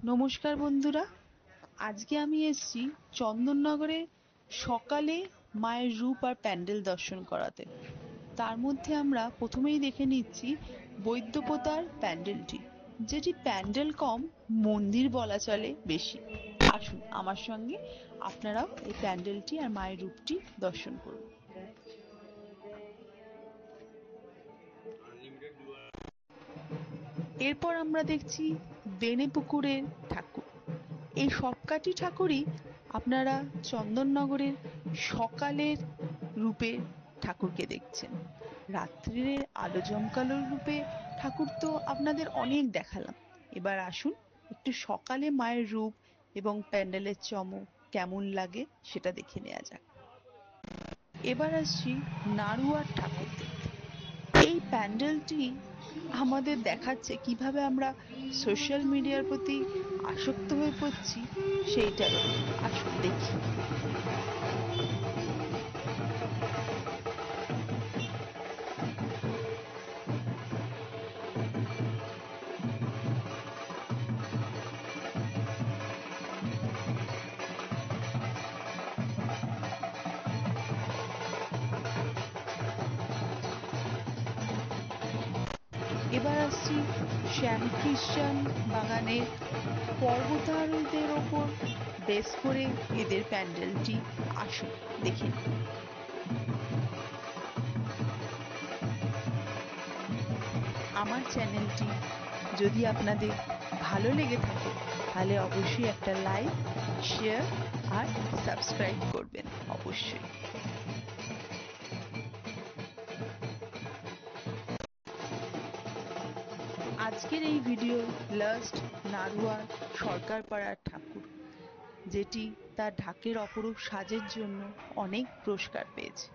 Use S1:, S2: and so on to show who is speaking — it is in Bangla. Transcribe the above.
S1: নমস্কার বন্ধুরা, আজকে আমি এসেছি চন্দননগরে সকালে মায়ের রূপ আর প্যান্ডেল দর্শন করাতে। তার মধ্যে আমরা প্রথমেই দেখে নিচ্ছি বৈদ্যপতার প্যান্ডেলটি, যেটি প্যান্ডেল কম মন্দির বলা চলে বেশি। আসুন আমার সঙ্গে আপনারাও এই প্যান্ডেলটি আর মায়ের রূপটি দর্শন করুন। এরপর আমরা দেখছি বেনেপুকুরের ঠাকুর। এই সবকটি ঠাকুরই আপনারা চন্দননগরের সকালের রূপে ঠাকুরকে দেখছেন। রাত্রিরে আলো জমকালোর রূপে ঠাকুর তো আপনাদের অনেক দেখালাম। এবার আসুন একটু সকালে মায়ের রূপ এবং প্যান্ডেলের চমক কেমন লাগে সেটা দেখে নেওয়া যাক। এবার আসছি নাড়ুয়ার ঠাকুর দেখতে। এই প্যান্ডেলটি আমাদের দেখাচ্ছে কিভাবে আমরা সোশ্যাল মিডিয়ার প্রতি আসক্ত হয়ে পড়ছি সেইটাই। আসুন দেখি। এবার আসছি শ্যামখ্রিস্টান বাগানের পর্বতারোহীদের ওপর বেস করে এদের প্যান্ডেলটি। আসুন দেখে নিই। আমার চ্যানেলটি যদি আপনাদের ভালো লেগে থাকে তাহলে অবশ্যই একটা লাইক, শেয়ার আর সাবস্ক্রাইব করবেন অবশ্যই। আজকের এই ভিডিও লাস্ট নাড়ুয়ার সরকারপাড়ার ঠাকুর, যেটি তার ঢাকের অপরূপ সাজের জন্য অনেক পুরস্কার পেয়েছে।